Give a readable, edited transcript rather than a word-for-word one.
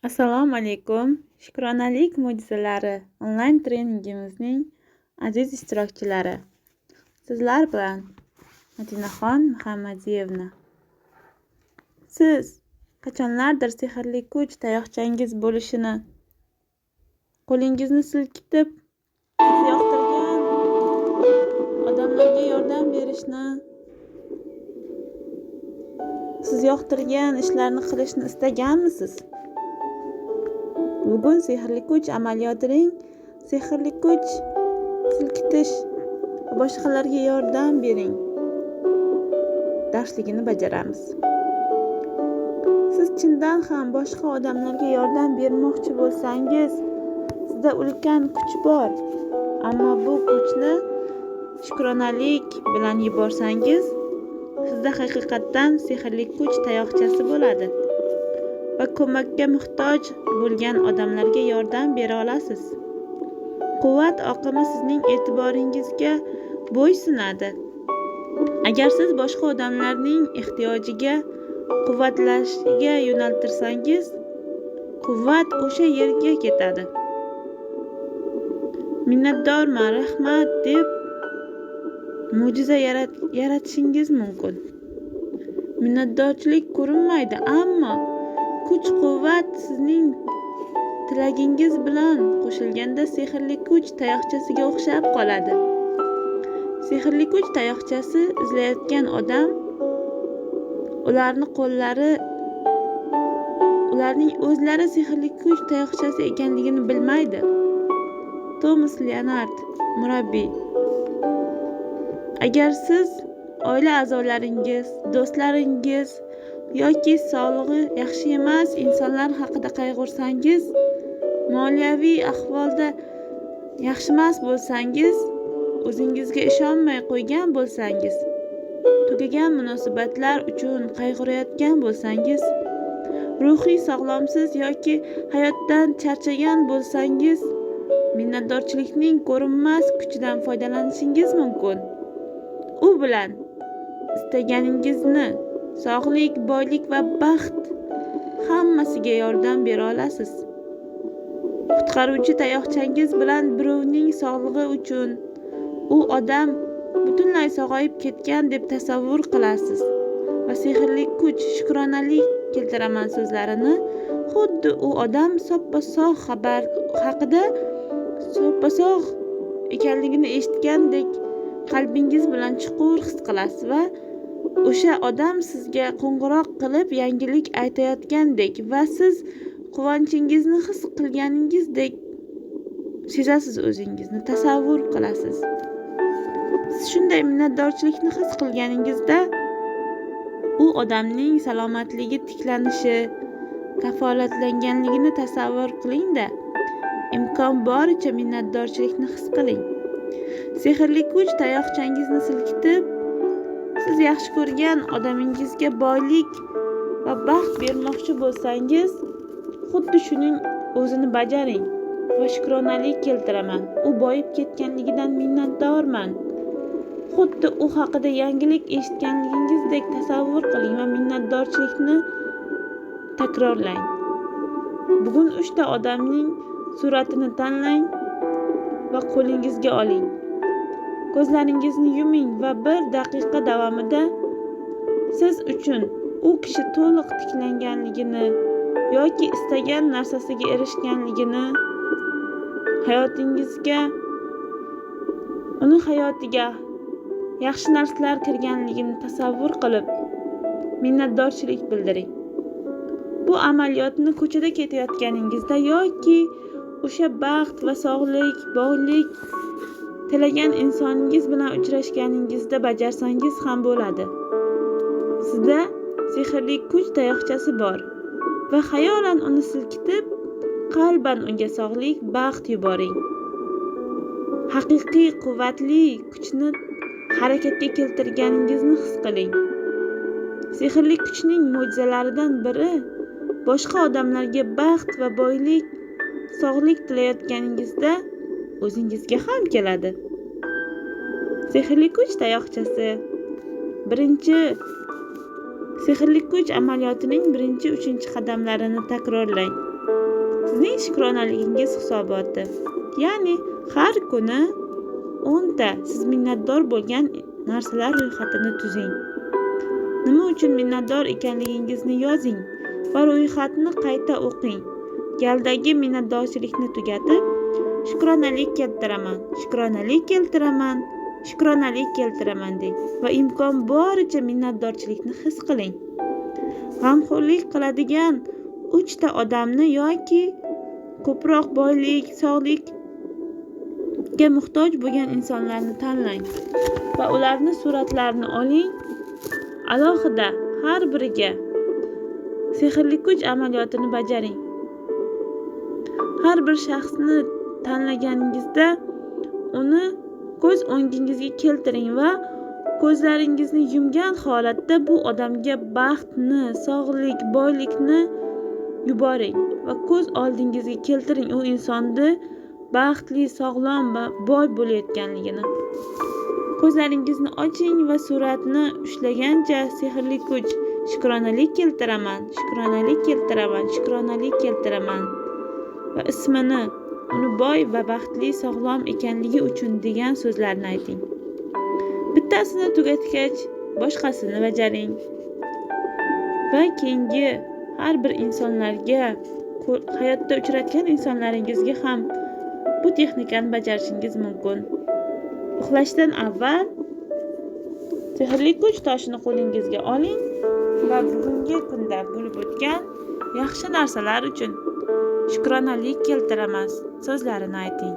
Assalomu alaykum. Shukronalik mo'jizalari onlayn treningimizning aziz ishtirokchilari. Sizlar bilan Madinaxon Muhammadiyevna. Siz qachonlardir sehrli kuch tayoqchangiz bo'lishini, qo'lingizni silkitib, siz yoqtirgan odamlarga yordam berishni, siz yoqtirgan ishlarni qilishni istaganmisiz? Bugun sehrli kuch amaliyotining sehrli kuch silkitish va boshqalarga yordam bering darsligini bajaramiz. Siz chindan ham boshqa odamlarga yordam bermoqchi bo'lsangiz, sizda ulkan kuch bor. Ammo bu kuchni shukronalik bilan yuborsangiz, sizda haqiqatdan sehrli kuch tayoqchasi bo'ladi va ko'makka muhtoj bo'lgan odamlarga yordam bera olasiz. Quvvat oqimi sizning e'tiboringizga bo'ysunadi. Agar siz boshqa odamlarning ehtiyojiga quvvatlashiga yo'naltirsangiz, quvvat o'sha yerga ketadi. Minnatdorman, rahmat deb mo'jiza yaratishingiz mumkin. Minnatdorchilik ko'rinmaydi, ammo kuch-quvvat sizning tilagingiz bilan qo'shilganda sehrli kuch tayoqchasiga o'xshab qoladi. Sehrli kuch tayoqchasi izlayotgan odam ularning o'zlari sehrli kuch tayoqchasi ekanligini bilmaydi. Thomas Leonard, murabbiy. Agar siz oila a'zolaringiz, do'stlaringiz yoki sog'lig'i yaxshi emas insonlar haqida qayg'ursangiz, moliyaviy ahvolda yaxshi emas bo'lsangiz, o'zingizga ishonmay qo'ygan bo'lsangiz, tugagan munosabatlar uchun qayg'urayotgan bo'lsangiz, ruhiy sog'lomsiz yoki hayotdan charchagan bo'lsangiz, minnatdorchilikning ko'rinmas kuchidan foydalanishingiz mumkin. U bilan istaganingizni, sog'lik, boylik va baxt hammasiga yordam bera olasiz. Qutqaruvchi tayoqchangiz bilan birovning sog'lig'i uchun u odam butunlay sog'ayib ketgan deb tasavvur qilasiz va sehrli kuch shukronalik keltiraman so'zlarini xuddi u odam soppa-sog' xabar haqida soppa-sog' ekanligini eshitgandek qalbingiz bilan chuqur his qilasiz va o'sha odam sizga qo'ng'iroq qilib yangilik aytayotgandek va siz quvonchingizni his qilganingizdek sezasiz, o'zingizni tasavvur qilasiz. Siz shunday minnatdorchilikni his qilganingizda u odamning salomatligi tiklanishi kafolatlanganligini tasavvur qiling-da, imkon boricha minnatdorchilikni his qiling. Sehrli kuch tayoqchangizni silkitib, siz yaxshi ko'rgan odamingizga boylik va baxt bermoqchi bo'lsangiz, xuddi shuning o'zini bajaring va shukronalik keltiraman. U boyib ketganligidan minnatdorman. Xuddi u haqida yangilik eshitganligingizdek tasavvur qiling va minnatdorchilikni takrorlang. Bugun 3 ta odamning suratini tanlang va qo'lingizga oling. Ko'zlaringizni yuming va 1 daqiqa davomida siz uchun u kishi to'liq tiklanganligini yoki istagan narsasiga erishganligini, uni hayotiga yaxshi narsalar kirganligini tasavvur qilib minnatdorchilik bildiring. Bu amaliyotni ko'chada ketayotganingizda yoki o'sha baxt va sog'lik, boylik tilagan insoningiz bilan uchrashganingizda bajarsangiz ham bo'ladi. Sizda sehrli kuch tayoqchasi bor va xayolan uni silkitib, qalban unga sog'lik, baxt yuboring. Haqiqiy quvvatli kuchni harakatga keltirganingizni his qiling. Sehrli kuchning mo'jizalaridan biri boshqa odamlarga baxt va boylik, sog'lik tilayotganingizda o'zingizga ham keladi. Sehrli kuch tayoqchasi. Sehrli kuch amaliyotining 1-3 qadamlarini takrorlang. Sizning shukronaligingiz hisoboti. Ya'ni har kuni 10 ta siz minnatdor bo'lgan narsalar ro'yxatini tuzing. Nima uchun minnatdor ekanligingizni yozing va ro'yxatni qayta o'qing. Galdagi minnatdorchilikni tugatib, shukronalik keltiraman, shukronalik keltiraman, shukronalik keltiraman deng va imkon boricha minnatdorchilikni his qiling. G'amxo'rlik qiladigan 3 ta odamni yoki ko'proq boylik, sog'likka muhtoj bo'lgan insonlarni tanlang va ularni suratlarini oling. Alohida har biriga sehrli kuch amaliyotini bajaring. Har bir shaxsni tanlaganingizda uni ko'z o'ngingizga keltiring va ko'zlaringizni yumgan holatda bu odamga baxtni, sog'lik, boylikni yuboring va ko'z oldingizga keltiring u insonni baxtli, sog'lom va boy bo'layotganligini. Ko'zlaringizni oching va suratni ushlagancha sehrli kuch shukronalik keltiraman, shukronalik keltiraman, shukronalik keltiraman va ismini, uni boy va baxtli, sog'lom ekanligi uchun degan so'zlarni ayting. Bittasini tugatgach, boshqasini bajaring. Va keyingi har bir insonlarga, hayotda uchratgan insonlaringizga ham bu texnikani bajarishingiz mumkin. Uxlashdan avval sehrli kuch toshini qo'lingizga oling va bugungi kunda bo'lib o'tgan yaxshi narsalar uchun shukronalik keltiraman so'zlarini ayting.